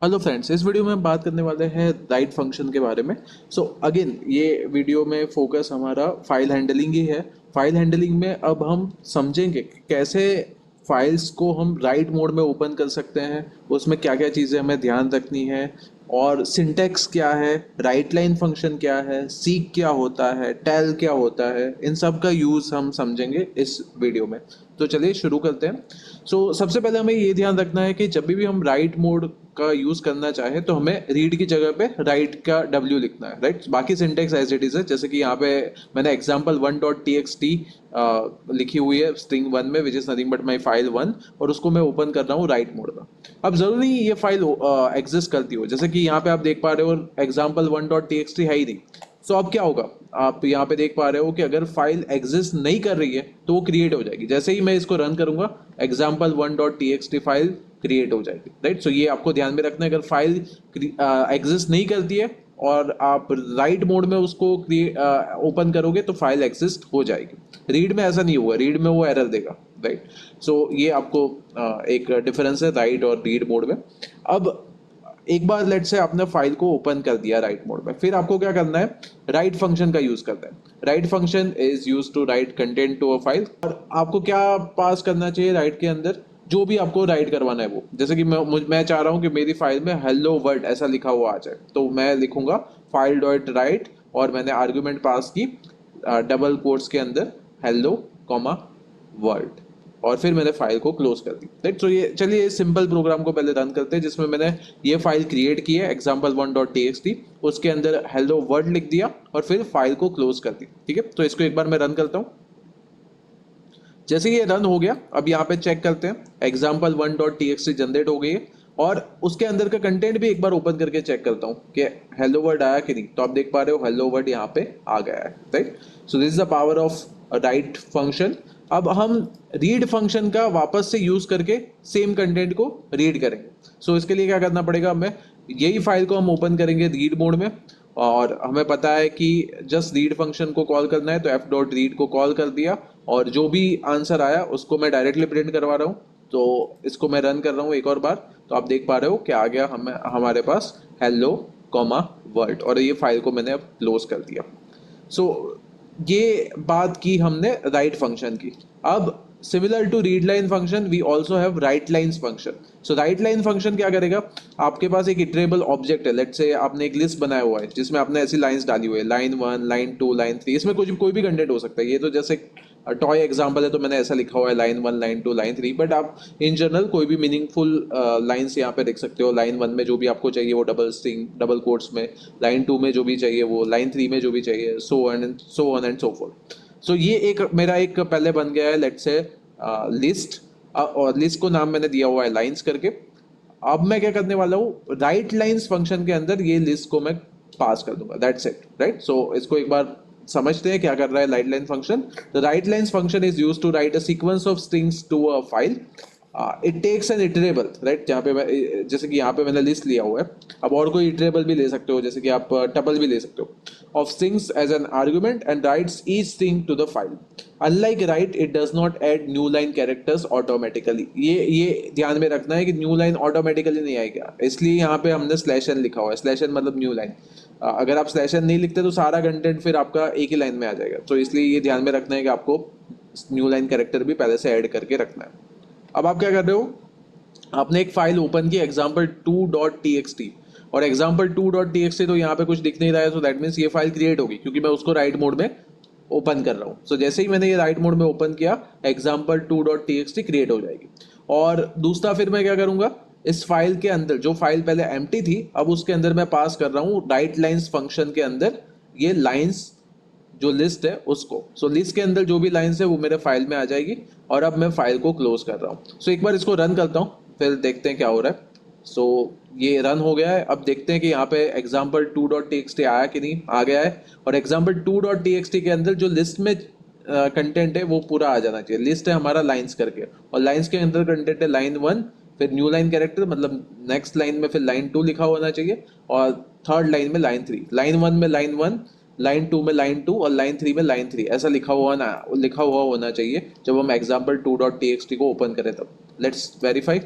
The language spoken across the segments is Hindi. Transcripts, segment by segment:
हेलो फ्रेंड्स, इस वीडियो में हम बात करने वाले हैं राइट फंक्शन के बारे में। सो अगेन ये वीडियो में फोकस हमारा फाइल हैंडलिंग ही है। फाइल हैंडलिंग में अब हम समझेंगे कि कैसे फाइल्स को हम राइट मोड में ओपन कर सकते हैं, उसमें क्या क्या चीज़ें हमें ध्यान रखनी है, और सिंटेक्स क्या है, राइट लाइन फंक्शन क्या है, सीक क्या होता है, टेल क्या होता है, इन सब का यूज़ हम समझेंगे इस वीडियो में। तो चलिए शुरू करते हैं। सबसे पहले हमें ये ध्यान रखना है कि जब भी हम राइट मोड का यूज़ करना चाहें तो हमें रीड की जगह पे राइट का डब्ल्यू लिखना है, राइट। बाकी सिंटेक्स एज इट इज़ है, जैसे कि यहाँ पे मैंने example one dot T X T लिखी हुई है स्ट्रिंग वन में, which is nothing but my file one, और उसको मैं ओपन कर रहा हूँ राइट मोड में। अब ज़रूरी नहीं ये फाइल एग्जिस्ट करती हो, जैसे कि यहाँ पे आप देख पा रहे हो example one dot T X T है ही नहीं। अब क्या होगा, आप यहाँ पे देख पा रहे हो कि अगर फाइल एग्जिस्ट नहीं कर रही है तो वो क्रिएट हो जाएगी। जैसे ही मैं इसको रन करूंगा example one dot T X T file create हो जाएगी, राइट। ये आपको ध्यान में रखना है, अगर फाइल एग्जिस्ट नहीं करती है और आप राइट मोड में उसको ओपन करोगे तो फाइल एग्जिस्ट हो जाएगी। रीड में ऐसा नहीं होगा, रीड में वो एरर देगा, राइट। ये आपको एक डिफरेंस है राइट और रीड मोड में। अब एक बार लेट से आपने फाइल को ओपन कर दिया राइट मोड में, फिर आपको क्या करना है, राइट फंक्शन का यूज करना है। Write function is use to write content to a file, और आपको क्या पास करना चाहिए राइट के अंदर, जो भी आपको राइट करवाना है वो। जैसे कि मैं चाह रहा हूँ कि मेरी फाइल में हेलो वर्ड ऐसा लिखा हुआ आ जाए, तो मैं लिखूंगा फाइल डॉट राइट, और मैंने आर्ग्यूमेंट पास की डबल कोट्स के अंदर हेलो कॉमा वर्ड, और फिर मैंने फाइल को क्लोज कर दी, राइट। ये चलिए इस सिंपल प्रोग्राम को पहले रन करते हैं, जिसमें मैंने ये फाइल क्रिएट की है example one dot T X T, उसके अंदर हेलो वर्ड लिख दिया और फिर फाइल को क्लोज कर दी, ठीक है। तो इसको एक बार मैं रन करता हूँ। जैसे ये रन हो गया, अब यहाँ पे चेक करते हैं example one dot T X T generate हो गई है, और उसके अंदर का कंटेंट भी एक बार ओपन करके चेक करता हूँ कि हेलो वर्ड आया कि नहीं। तो आप देख पा रहे हो हेलो वर्ड यहाँ पे आ गया है, right. This is the power of right function. अब हम रीड फंक्शन का वापस से यूज करके सेम कंटेंट को रीड करेंगे। इसके लिए क्या करना पड़ेगा, हमें यही फाइल को हम ओपन करेंगे रीड मोड में, और हमें पता है कि जस्ट रीड फंक्शन को कॉल करना है, तो एफ डॉट रीड को कॉल कर दिया, और जो भी आंसर आया उसको मैं डायरेक्टली प्रिंट करवा रहा हूँ। तो इसको मैं रन कर रहा हूँ एक और बार, तो आप देख पा रहे हो कि आ गया हमारे पास हेलो कॉमा वर्ड, और ये फाइल को मैंने अब क्लोज कर दिया। सो ये बात की हमने राइट फंक्शन की। अब similar to read line function we also have write lines function. Write line function क्या करेगा, आपके पास एक इटरेबल ऑब्जेक्ट है, लेट्स से आपने एक लिस्ट बनाया हुआ है जिसमें आपने ऐसी लाइंस डाली हुई है, line one, line two, line three, इसमें कुछ कोई भी कंटेंट हो सकता है। ये तो जैसे टॉय एग्जाम्पल है, तो मैंने ऐसा लिखा हुआ है line one, line two, line three, but आप इन जनरल कोई भी मीनिंगफुल लाइन्स यहाँ पे लिख सकते हो। लाइन वन में जो भी आपको चाहिए वो डबल स्ट्रिंग डबल कोट्स में, लाइन टू में जो भी चाहिए वो, लाइन थ्री में जो भी चाहिए, so on and so fourth. ये एक मेरा एक पहले बन गया है लेट्स से लिस्ट, और लिस्ट को नाम मैंने दिया हुआ है लाइन्स करके। अब मैं क्या करने वाला हूँ, राइट लाइन्स फंक्शन के अंदर ये लिस्ट को मैं पास कर दूंगा, दैट्स इट, राइट। इसको एक बार समझते हैं क्या कर रहा है write line function. The write lines function is use to write a sequence of strings to a file. It takes an iterable, right, जहाँ पे मैं जैसे कि यहाँ पे मैंने लिस्ट लिया हुआ है, अब और कोई इटरेबल भी ले सकते हो, जैसे कि आप टपल भी ले सकते हो, of strings as an argument and writes each string to the file. Unlike write it does not add new line characters automatically. ये ध्यान में रखना है कि न्यू लाइन ऑटोमेटिकली नहीं आएगा, इसलिए यहाँ पे हमने स्लैश एन लिखा हुआ है। स्लैश एन मतलब न्यू लाइन। अगर आप स्लैश एन नहीं लिखते तो सारा कंटेंट फिर आपका एक ही लाइन में आ जाएगा, तो इसलिए ये ध्यान में रखना है कि आपको न्यू लाइन कैरेक्टर भी पहले से ऐड करके रखना है। अब आप क्या कर रहे हो, आपने एक फाइल ओपन की example two dot T X T, और example two dot T X T तो यहाँ पे कुछ दिख नहीं रहा है, सो दैट मीन्स ये फाइल क्रिएट होगी क्योंकि मैं उसको राइट मोड में ओपन कर रहा हूँ। जैसे ही मैंने ये राइट मोड में ओपन किया example two dot T X T create हो जाएगी। और दूसरा फिर मैं क्या करूँगा, इस फाइल के अंदर जो फाइल पहले एम्प्टी थी, अब उसके अंदर मैं पास कर रहा हूँ राइट लाइन्स फंक्शन के अंदर ये लाइन्स, जो लिस्ट है उसको। लिस्ट के अंदर जो भी लाइन्स है वो मेरे फाइल में आ जाएगी, और अब मैं फाइल को क्लोज कर रहा हूँ। एक बार इसको रन करता हूँ, फिर देखते हैं क्या हो रहा है। ये रन हो गया है। अब देखते हैं कि यहाँ पे example two dot T X T आया कि नहीं, आ गया है। और example two dot T X T के अंदर जो लिस्ट में कंटेंट है वो पूरा आ जाना चाहिए। लिस्ट है हमारा लाइन्स करके, और लाइन्स के अंदर कंटेंट है लाइन वन, फिर न्यू लाइन कैरेक्टर मतलब नेक्स्ट लाइन में फिर लाइन टू लिखा होना चाहिए, और थर्ड लाइन में लाइन थ्री, लाइन वन में लाइन वन, लाइन टू में लाइन टू, और लाइन थ्री में लाइन थ्री, ऐसा लिखा हुआ होना चाहिए जब हम example two dot T X T को ओपन करें तब। Let's verify.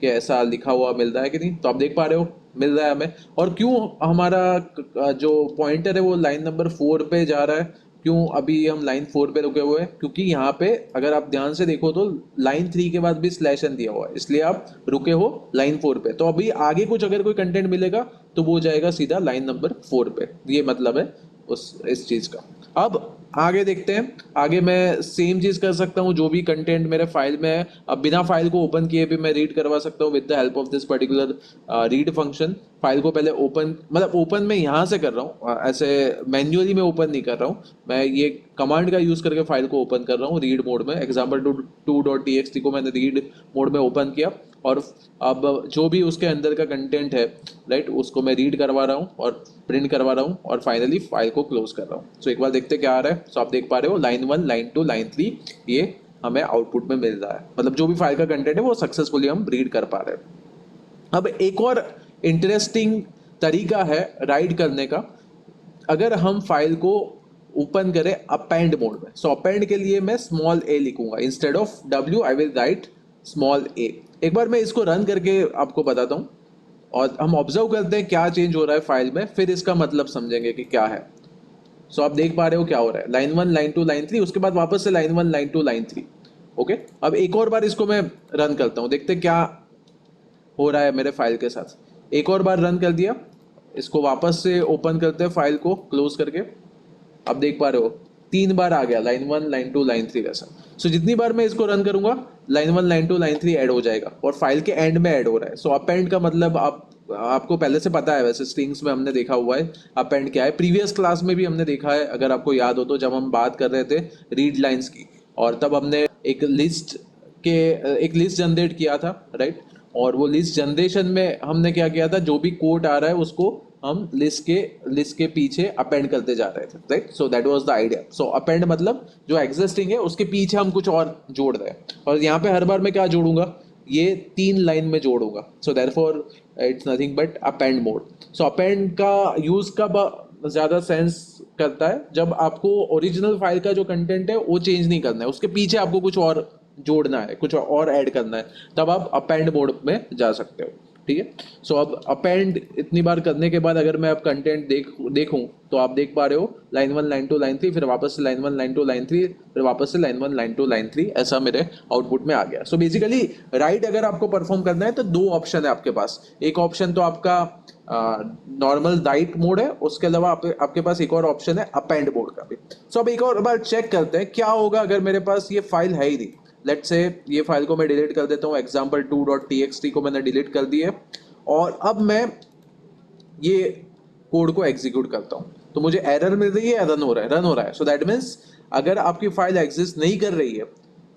कि ऐसा लिखा हुआ मिल रहा है कि नहीं। तो आप देख पा रहे हो मिल रहा है हमें। और क्यों हमारा जो पॉइंटर है वो लाइन नंबर 4 पे जा रहा है, क्यों अभी हम लाइन 4 पे रुके हुए हैं, क्योंकि यहाँ पे अगर आप ध्यान से देखो तो लाइन 3 के बाद भी स्लैश एन दिया हुआ है, इसलिए आप रुके हो लाइन 4 पे। तो अभी आगे कुछ अगर कोई कंटेंट मिलेगा तो वो जाएगा सीधा लाइन नंबर 4 पे। ये मतलब है उस इस चीज का। अब आगे देखते हैं। आगे मैं सेम चीज कर सकता हूँ, जो भी कंटेंट मेरे फाइल में है अब बिना फाइल को ओपन किए भी मैं रीड करवा सकता हूँ with the help of this particular read function. File को पहले ओपन, मतलब ओपन मैं यहाँ से कर रहा हूँ, ऐसे मैन्युअली मैं ओपन नहीं कर रहा हूँ, मैं ये कमांड का यूज करके फाइल को ओपन कर रहा हूँ रीड मोड में। Example two dot T X T को मैंने रीड मोड में ओपन किया, और अब जो भी उसके अंदर का कंटेंट है राइट उसको मैं रीड करवा रहा हूँ और प्रिंट करवा रहा हूँ, और फाइनली फाइल को क्लोज कर रहा हूँ। सो एक बार देखते क्या आ रहा है। सो आप देख पा रहे हो लाइन 1, लाइन 2, लाइन 3 ये हमें आउटपुट में मिल रहा है, मतलब जो भी फाइल का कंटेंट है वो सक्सेसफुली हम रीड कर पा रहे हैं। अब एक और इंटरेस्टिंग तरीका है राइट करने का, अगर हम फाइल को ओपन करें अपेंड मोड में। सो अपेंड के लिए मैं स्मॉल ए लिखूंगा, instead of W I will write small A. एक बार मैं इसको रन करके आपको बताता हूँ और हम ऑब्जर्व करते हैं क्या चेंज हो रहा है फाइल में, फिर इसका मतलब समझेंगे कि क्या है। सो आप देख पा रहे हो क्या हो रहा है, लाइन 1, लाइन 2, लाइन 3, उसके बाद वापस से लाइन 1, लाइन 2, लाइन 3। ओके, अब एक और बार इसको मैं रन करता हूँ, देखते हैं क्या हो रहा है मेरे फाइल के साथ। एक और बार रन कर दिया, इसको वापस से ओपन करते हैं फाइल को क्लोज करके। अब देख पा रहे हो 3 बार आ गया लाइन 1, लाइन 2, लाइन 3 वैसा। सो जितनी बार मैं इसको रन करूंगा लाइन 1, लाइन 2, लाइन 3 ऐड हो जाएगा और फाइल के एंड में ऐड हो रहा है। सो अपेंड का मतलब आपको पहले से पता है, वैसे स्ट्रिंग्स में हमने देखा हुआ है अपेंड क्या है, प्रीवियस क्लास में भी हमने देखा है अगर आपको याद हो तो, जब हम बात कर रहे थे रीड लाइंस की, और तब हमने एक लिस्ट जनरेट किया था राइट। और वो लिस्ट जनरेशन में हमने क्या किया था, जो भी कोड आ रहा है उसको हम लिस्ट के पीछे अपेंड करते जा रहे थे right. So that was the idea. So append मतलब जो एग्जिस्टिंग है उसके पीछे हम कुछ और जोड़ रहे हैं, और यहाँ पे हर बार मैं क्या जोड़ूंगा, ये 3 लाइन में जोड़ूंगा। So therefore it's nothing but append mode. So append का यूज कब ज्यादा सेंस करता है, जब आपको ओरिजिनल फाइल का जो कंटेंट है वो चेंज नहीं करना है, उसके पीछे आपको कुछ और जोड़ना है, कुछ और ऐड करना है, तब आप अपेंड मोड में जा सकते हो। ठीक है। सो अब अपेंड इतनी बार करने के बाद अगर मैं अब कंटेंट देखूं तो आप देख पा रहे हो लाइन 1, लाइन 2, लाइन 3, फिर वापस से लाइन 1, लाइन 2, लाइन 3, फिर वापस से लाइन 1, लाइन 2, लाइन 3, ऐसा मेरे आउटपुट में आ गया। सो बेसिकली राइट अगर आपको परफॉर्म करना है तो 2 ऑप्शन है आपके पास। एक ऑप्शन तो आपका नॉर्मल राइट मोड है, उसके अलावा आपके पास एक और ऑप्शन है अपेंड मोड का भी। सो अब एक और बार चेक करते हैं क्या होगा अगर मेरे पास ये फाइल है ही नहीं। लेट्स से ये फाइल को मैं डिलीट कर देता हूँ, example2.txt को मैंने डिलीट कर दी है, और अब मैं ये कोड को एग्जीक्यूट करता हूँ तो मुझे एरर मिल रही है या रन हो रहा है, रन हो रहा है। सो दैट मीन्स अगर आपकी फाइल एग्जिस्ट नहीं कर रही है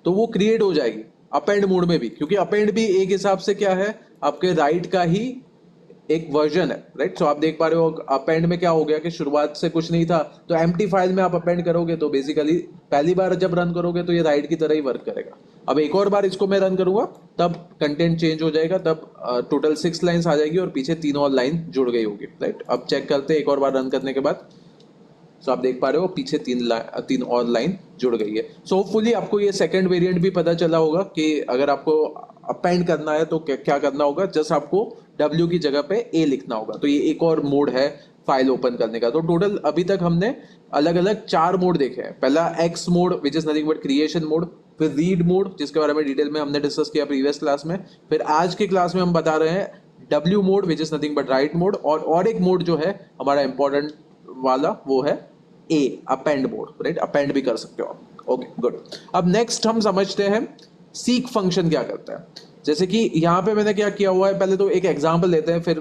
तो वो क्रिएट हो जाएगी अपेंड मोड में भी, क्योंकि अपेंड भी एक हिसाब से क्या है, आपके राइट का ही एक वर्जन है राइट। सो आप देख पा रहे हो अपेंड में क्या हो गया कि शुरुआत से कुछ नहीं था, तो एम्प्टी फाइल में आप अपेंड करोगे तो बेसिकली पहली बार जब रन करोगे तो ये राइट की तरह ही वर्क करेगा। अब एक और बार इसको मैं रन करूंगा तब कंटेंट चेंज हो जाएगा, तब टोटल 6 लाइन्स आ जाएगी और पीछे 3 और लाइन जुड़ गई होगी राइट। अब चेक करते हैं एक और बार रन करने के बाद। सो आप देख पा रहे हो पीछे 3 और लाइन जुड़ गई है। सो होपफुली आपको ये सेकंड वेरिएंट भी पता चला होगा कि अगर आपको अपेंड करना है तो क्या करना होगा, जस्ट आपको W की जगह पे A लिखना होगा। तो ये एक और मोड है फाइल ओपन करने का। तो टोटल अभी तक हमने अलग अलग 4 मोड देखे हैं। पहला X mode which is nothing but creation mode, फिर रीड मोड जिसके बारे में डिटेल में हमने डिस्कस किया प्रीवियस क्लास में, फिर आज की क्लास में हम बता रहे हैं W mode which is nothing but right mode, और एक मोड जो है हमारा इंपॉर्टेंट वाला वो है A append mode right. Append भी कर सकते हो आप। Okay good. अब नेक्स्ट हम समझते हैं सीक फंक्शन क्या करता है। जैसे कि यहाँ पे मैंने क्या किया हुआ है, पहले तो एक एग्जांपल लेते हैं फिर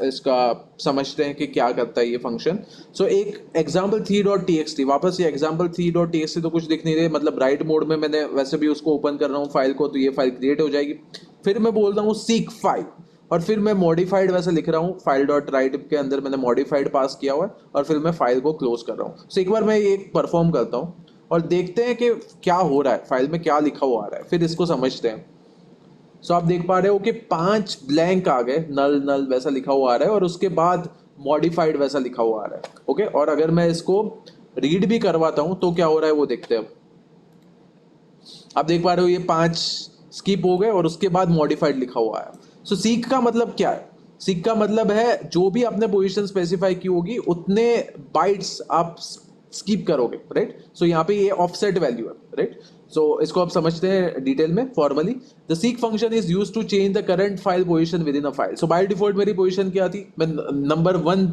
इसका समझते हैं कि क्या करता है ये फंक्शन। सो एक example3.txt, वापस ये example3.txt तो कुछ दिख नहीं रहे, मतलब राइट मोड में मैंने वैसे भी उसको ओपन कर रहा हूँ फाइल को, तो ये फाइल क्रिएट हो जाएगी। फिर मैं बोल रहा हूँ सीक फाइल, और फिर मैं मॉडिफाइड वैसे लिख रहा हूँ, फाइल डॉट राइट के अंदर मैंने मॉडिफाइड पास किया हुआ है, और फिर मैं फाइल को क्लोज कर रहा हूँ। सो एक बार मैं ये परफॉर्म करता हूँ और देखते हैं कि क्या हो रहा है, फाइल में क्या लिखा हुआ आ रहा है, फिर इसको समझते हैं। सो आप देख पा रहे हो कि 5 ब्लैंक आ गए, नल नल वैसा लिखा हुआ आ रहा है, और उसके बाद मॉडिफाइड वैसा लिखा हुआ आ रहा है। ओके, और अगर मैं इसको रीड भी करवाता हूं तो क्या हो रहा है वो देखते हैं। अब आप देख पा रहे हो ये 5 स्किप हो गए और उसके बाद मॉडिफाइड लिखा हुआ है। सो सीक का मतलब क्या है? सीक का मतलब है जो भी आपने पोजीशन स्पेसिफाई की होगी उतने बाइट्स आप स्किप करोगे, राइट। सो यहाँ पे ये ऑफसेट वैल्यू है, राइट। सो इसको आप समझते हैं डिटेल में formally. The seek function is use to change the current file position within a file. So by default मेरी पोजीशन क्या थी, मैं नंबर 1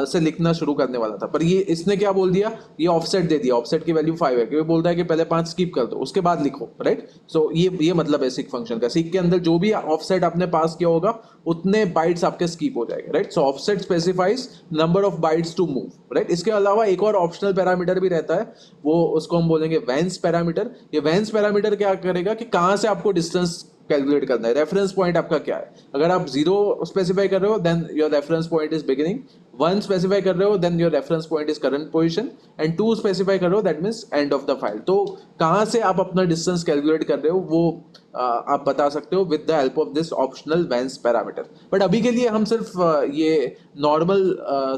से लिखना शुरू करने वाला था, पर ये इसने क्या बोल दिया, ये ऑफसेट दे दिया, ऑफसेट की वैल्यू 5 है, क्योंकि बोलता है कि पहले 5 स्किप कर दो उसके बाद लिखो, राइट। सो ये मतलब है सीक फंक्शन का। सीक के अंदर जो भी ऑफसेट आपने पास किया होगा उतने बाइट्स आपके स्किप हो जाएंगे, right. So offset specifies number of bytes to move, right. इसके अलावा एक और ऑप्शनल पैरामीटर भी रहता है, वो उसको हम बोलेंगे वेंस पैरामीटर। ये वेंस पैरामीटर क्या करेगा कि कहां से आपको डिस्टेंस कैलकुलेट करना है, रेफरेंस पॉइंट आपका क्या है। अगर आप 0 स्पेसिफाई कर रहे हो then your reference point is beginning, 1 specify कर रहे हो then your reference point is current position, and 2 specify कर रहे हो that means end of the file. तो कहां से आप अपना डिस्टेंस कैलकुलेट कर रहे हो वो आप बता सकते हो with the help of this optional whence parameter. But अभी के लिए हम सिर्फ ये नॉर्मल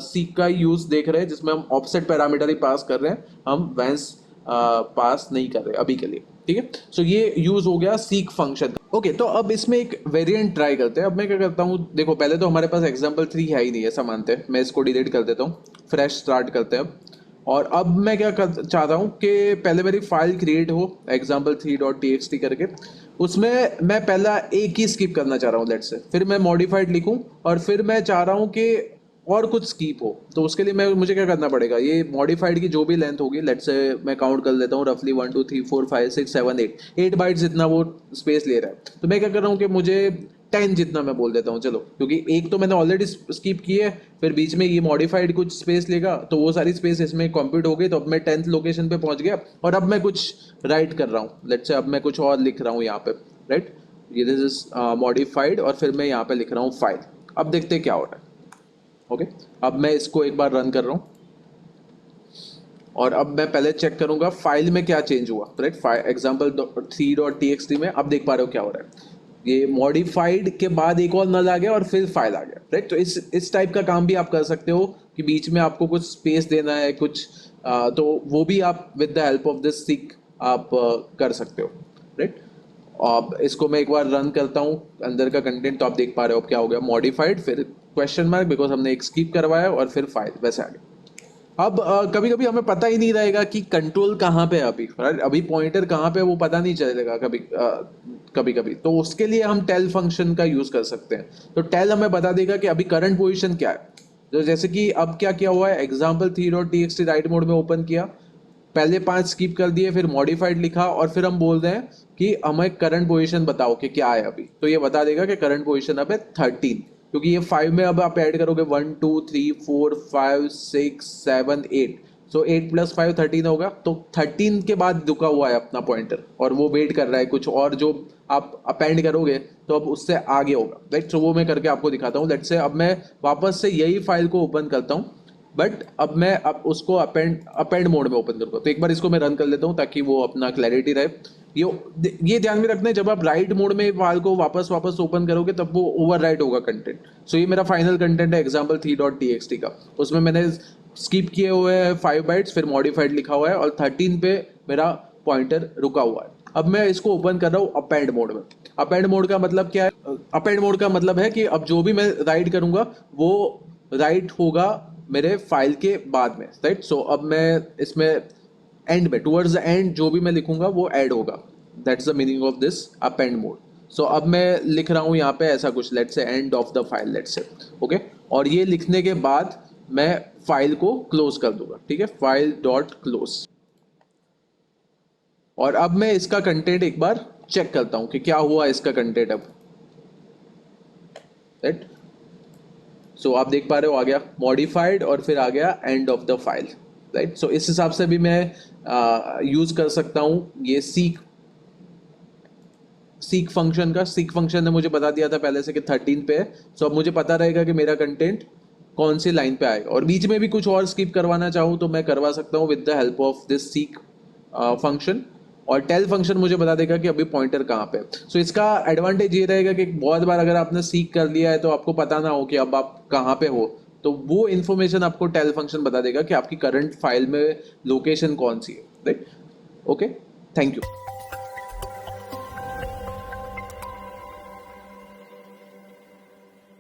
सीक का यूज देख रहे हैं जिसमें हम ऑफसेट पैरामीटर ही पास कर रहे हैं, हम वेंस पास नहीं कर रहे अभी के लिए, ठीक है। सो ये यूज हो गया सीक फंक्शन। ओके, तो अब इसमें एक वेरिएंट ट्राई करते हैं। अब मैं क्या करता हूँ, देखो पहले तो हमारे पास एग्जाम्पल 3 है ही नहीं, ऐसा मानते हैं, मैं इसको डिलीट कर देता हूँ, फ्रेश स्टार्ट करते हैं अब। और अब मैं क्या कर चाहता हूँ कि पहले मेरी फाइल क्रिएट हो example3.txt करके, उसमें मैं पहला एक ही स्किप करना चाह रहा हूँ लेट्स से, फिर मैं मॉडिफाइड लिखूँ और फिर मैं चाह रहा हूँ कि और कुछ स्कीप हो। तो उसके लिए मैं मुझे क्या करना पड़ेगा, ये मॉडिफाइड की जो भी लेंथ होगी लेट्स से मैं काउंट कर लेता हूँ रफली 1 2 3 4 5 6 7 8 बाइट्स जितना वो स्पेस ले रहा है। तो मैं क्या कर रहा हूँ कि मुझे 10 जितना मैं बोल देता हूँ, चलो, क्योंकि एक तो मैंने ऑलरेडी स्किप की है, फिर बीच में ये मॉडिफाइड कुछ स्पेस लेगा तो वो सारी स्पेस इसमें कंप्यूट हो गई, तो अब मैं 10th लोकेशन पे पहुंच गया और अब मैं कुछ राइट कर रहा हूँ लेट्स से, अब मैं कुछ और लिख रहा हूँ यहाँ पे, राइट। ये दिस इज मॉडिफाइड और फिर मैं यहाँ पे लिख रहा हूँ फाइल। अब देखते हैं क्या हो रहा है। ओके, अब मैं इसको एक बार रन कर रहा हूँ और अब मैं पहले चेक करूंगा फाइल में क्या चेंज हुआ, राइट। example3.txt में अब देख पा रहे हो क्या हो रहा है, ये मॉडिफाइड के बाद एक और नल आ गया और फिर फाइल आ गया, राइट। तो इस टाइप का काम भी आप कर सकते हो कि बीच में आपको कुछ स्पेस देना है कुछ, तो वो भी आप with the help of this seek आप कर सकते हो, राइट। अब इसको मैं एक बार रन करता हूँ अंदर का कंटेंट, तो आप देख पा रहे हो अब क्या हो गया, मॉडिफाइड फिर क्वेश्चन मार्क बिकॉज हमने एक स्किप करवाया और फिर फाइल वैसे आ गया। अब कभी कभी हमें पता ही नहीं रहेगा कि कंट्रोल कहाँ पे है अभी, राइट। अभी पॉइंटर कहाँ पे है वो पता नहीं चलेगा कभी कभी कभी, तो उसके लिए हम टेल फंक्शन का यूज कर सकते हैं। तो टेल हमें बता देगा कि अभी करंट पोजीशन क्या है। तो जैसे कि अब क्या किया हुआ है, example3.txt राइट मोड में ओपन किया, पहले 5 स्किप कर दिए, फिर मॉडिफाइड लिखा और फिर हम बोल रहे हैं कि हमें करंट पोजीशन बताओ कि क्या है अभी, तो ये बता देगा कि करंट पोजीशन अब है 13, क्योंकि ये 5 में अब आप ऐड करोगे 1 2 3 4 5 6 7 8, सो 8 + 5 13 होगा, तो 13 के बाद रुका हुआ है अपना पॉइंटर और वो वेट कर रहा है कुछ और जो आप अपेंड करोगे तो अब उससे आगे होगा, राइट। तो वो मैं करके आपको दिखाता हूँ। लेट्स से अब मैं वापस से यही फाइल को ओपन करता हूँ, बट अब मैं अब उसको अपेंड मोड में ओपन करूँगा। तो एक बार इसको मैं रन कर लेता हूँ ताकि वो अपना क्लैरिटी रहे। ये ध्यान में रखना है, जब आप राइट मोड में फाइल को वापस वापस ओपन करोगे तब वो ओवर राइट होगा कंटेंट। सो ये मेरा फाइनल कंटेंट है example3.txt का, उसमें मैंने स्किप किए हुए हैं 5 बाइट्स, फिर मॉडिफाइड लिखा हुआ है और 13 पे मेरा पॉइंटर रुका हुआ है। अब मैं इसको ओपन कर रहा हूँ अपेंड मोड में। अपेंड मोड का मतलब क्या है, अपेंड मोड का मतलब है कि अब जो भी मैं राइट करूंगा वो राइट होगा मेरे फाइल के बाद में, राइट। सो अब मैं इसमें एंड में टुवर्ड्स द एंड जो भी मैं लिखूंगा वो ऐड होगा, that's the meaning of this append mode. So अब मैं लिख रहा हूँ यहाँ पे ऐसा कुछ, let's say and of the file, let's say, okay. और ये लिखने के बाद मैं फाइल को क्लोज कर दूंगा, ठीक है, फाइल डॉट क्लोज। और अब मैं इसका कंटेंट एक बार चेक करता हूँ कि क्या हुआ इसका कंटेंट अब, राइट। सो आप देख पा रहे हो आ गया मॉडिफाइड और फिर आ गया end of the file, right. So इस हिसाब से भी मैं यूज कर सकता हूँ ये सीक फंक्शन का। सीक फंक्शन ने मुझे बता दिया था पहले से कि 13 पे है, सो अब मुझे पता रहेगा कि मेरा कंटेंट कौन सी लाइन पे आएगा, और बीच में भी कुछ और स्किप करवाना चाहूँ तो मैं करवा सकता हूँ with the help of this seek function. और टेल फंक्शन मुझे बता देगा कि अभी पॉइंटर कहाँ पे है। सो इसका एडवांटेज ये रहेगा कि बहुत बार अगर आपने सीक कर लिया है तो आपको पता ना हो कि अब आप कहाँ पे हो, तो वो इन्फॉर्मेशन आपको टेल फंक्शन बता देगा कि आपकी करंट फाइल में लोकेशन कौन सी है, राइट। Okay, thank you.